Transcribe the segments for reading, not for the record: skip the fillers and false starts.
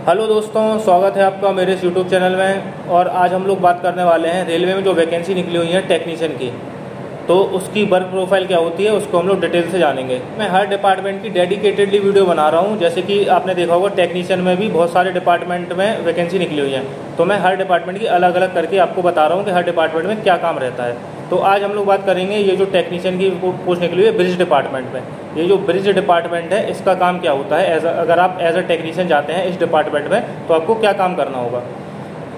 Hello दोस्तों, स्वागत है आपका मेरे इस यूट्यूब चैनल में। और आज हम लोग बात करने वाले हैं रेलवे में जो वैकेंसी निकली हुई है टेक्नीशियन की, तो उसकी वर्क प्रोफाइल क्या होती है उसको हम लोग डिटेल से जानेंगे। मैं हर डिपार्टमेंट की डेडिकेटेडली वीडियो बना रहा हूं। जैसे कि आपने देखा होगा टेक्नीशियन में भी बहुत सारे डिपार्टमेंट में वैकेंसी निकली हुई है, तो मैं हर डिपार्टमेंट की अलग अलग करके आपको बता रहा हूँ कि हर डिपार्टमेंट में क्या काम रहता है। तो आज हम लोग बात करेंगे ये जो टेक्नीशियन की पोस्ट निकली हुई है ब्रिज डिपार्टमेंट में। ये जो ब्रिज डिपार्टमेंट है इसका काम क्या होता है, अगर आप एज अ टेक्नीशियन जाते हैं इस डिपार्टमेंट में तो आपको क्या काम करना होगा।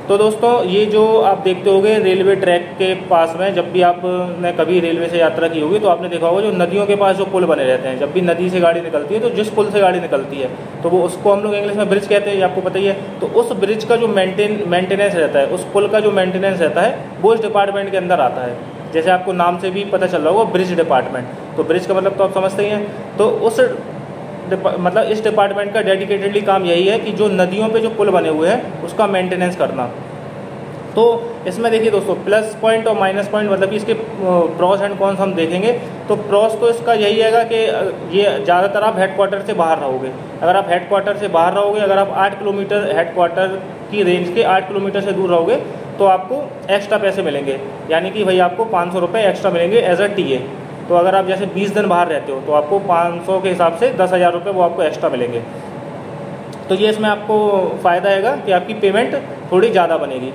तो दोस्तों, ये जो आप देखते होंगे रेलवे ट्रैक के पास में, जब भी आपने कभी रेलवे से यात्रा की होगी तो आपने देखा होगा जो नदियों के पास जो पुल बने रहते हैं, जब भी नदी से गाड़ी निकलती है तो जिस पुल से गाड़ी निकलती है तो वो उसको हम लोग इंग्लिश में ब्रिज कहते हैं, ये आपको पता ही है। तो उस ब्रिज का जो मेंटेनेंस रहता है, उस पुल का जो मेंटेनेंस रहता है वो इस डिपार्टमेंट के अंदर आता है। जैसे आपको नाम से भी पता चल रहा होगा ब्रिज डिपार्टमेंट, तो ब्रिज का मतलब तो आप समझते ही हैं। तो उस मतलब इस डिपार्टमेंट का डेडिकेटेडली काम यही है कि जो नदियों पे जो पुल बने हुए हैं उसका मेंटेनेंस करना। तो इसमें देखिए दोस्तों, प्लस पॉइंट और माइनस पॉइंट मतलब कि इसके प्रॉस एंड कॉन्स हम देखेंगे। तो प्रॉस तो इसका यही है कि ये ज़्यादातर आप हेडक्वार्टर से बाहर रहोगे। अगर आप हेडक्वार्टर से बाहर रहोगे, अगर आप 8 किलोमीटर हेडक्वार्टर की रेंज के 8 किलोमीटर से दूर रहोगे तो आपको एक्स्ट्रा पैसे मिलेंगे, यानी कि भाई आपको 500 रुपये एक्स्ट्रा मिलेंगे एज अ टीए। तो अगर आप जैसे 20 दिन बाहर रहते हो तो आपको 500 के हिसाब से 10,000 रुपये वो आपको एक्स्ट्रा मिलेंगे। तो ये इसमें आपको फ़ायदा आएगा कि आपकी पेमेंट थोड़ी ज़्यादा बनेगी।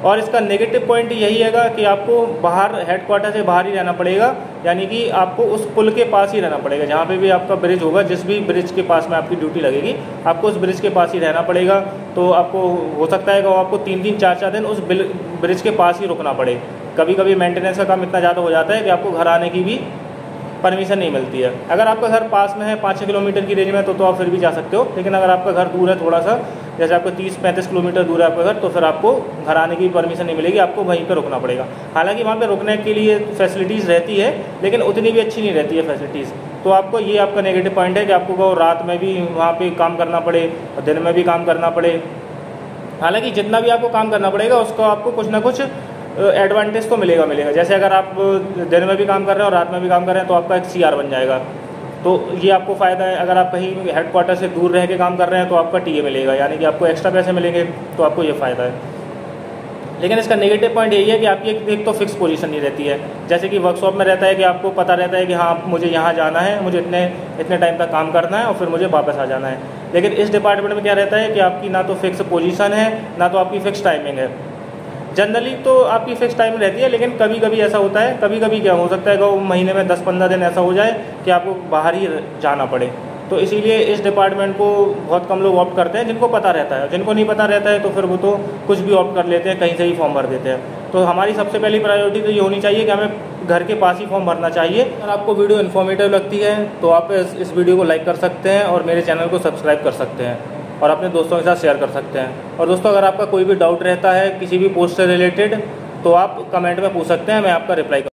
और इसका नेगेटिव पॉइंट यही है कि आपको बाहर हेडक्वार्टर से बाहर ही रहना पड़ेगा, यानी कि आपको उस पुल के पास ही रहना पड़ेगा। जहाँ पे भी आपका ब्रिज होगा, जिस भी ब्रिज के पास में आपकी ड्यूटी लगेगी, आपको उस ब्रिज के पास ही रहना पड़ेगा। तो आपको हो सकता है कि आपको 3-3, 4-4 दिन उस ब्रिज के पास ही रुकना पड़े। कभी कभी मेंटेनेंस का काम इतना ज़्यादा हो जाता है कि आपको घर आने की भी परमिशन नहीं मिलती है। अगर आपका घर पास में है 5-6 किलोमीटर की रेंज में तो आप फिर भी जा सकते हो, लेकिन अगर आपका घर दूर है थोड़ा सा, जैसे आपको 30-35 किलोमीटर दूर है आपका घर, तो फिर आपको घर आने की परमिशन नहीं मिलेगी, आपको वहीं पर रुकना पड़ेगा। हालांकि वहाँ पे रुकने के लिए फैसिलिटीज़ रहती है, लेकिन उतनी भी अच्छी नहीं रहती है फैसिलिटीज़। तो आपको ये आपका नेगेटिव पॉइंट है कि आपको रात में भी वहाँ पर काम करना पड़े और दिन में भी काम करना पड़े। हालाँकि जितना भी आपको काम करना पड़ेगा उसको आपको कुछ ना कुछ एडवांटेज तो मिलेगा। जैसे अगर आप दिन में भी काम कर रहे हैं और रात में भी काम कर रहे हैं तो आपका एक CR बन जाएगा, तो ये आपको फ़ायदा है। अगर आप कहीं हेडक्वार्टर से दूर रह के काम कर रहे हैं तो आपका टीए मिलेगा, यानी कि आपको एक्स्ट्रा पैसे मिलेंगे, तो आपको ये फ़ायदा है। लेकिन इसका नेगेटिव पॉइंट यही है कि आपकी एक तो फिक्स पोजीशन नहीं रहती है। जैसे कि वर्कशॉप में रहता है कि आपको पता रहता है कि हाँ मुझे यहाँ जाना है, मुझे इतने टाइम तक काम करना है और फिर मुझे वापस आ जाना है। लेकिन इस डिपार्टमेंट में क्या रहता है कि आपकी ना तो फिक्स पोजीशन है, ना तो आपकी फिक्स टाइमिंग है। जनरली तो आपकी फिक्स टाइम रहती है, लेकिन कभी कभी ऐसा होता है, कभी कभी क्या हो सकता है कि महीने में 10-15 दिन ऐसा हो जाए कि आपको बाहर ही जाना पड़े। तो इसीलिए इस डिपार्टमेंट को बहुत कम लोग ऑप्ट करते हैं, जिनको पता रहता है। जिनको नहीं पता रहता है तो फिर वो तो कुछ भी ऑप्ट कर लेते हैं, कहीं से ही फॉर्म भर देते हैं। तो हमारी सबसे पहली प्रायोरिटी तो ये होनी चाहिए कि हमें घर के पास ही फॉर्म भरना चाहिए। अगर आपको वीडियो इन्फॉर्मेटिव लगती है तो आप इस वीडियो को लाइक कर सकते हैं और मेरे चैनल को सब्सक्राइब कर सकते हैं और अपने दोस्तों के साथ शेयर कर सकते हैं। और दोस्तों, अगर आपका कोई भी डाउट रहता है किसी भी पोस्ट से रिलेटेड तो आप कमेंट में पूछ सकते हैं, मैं आपका रिप्लाई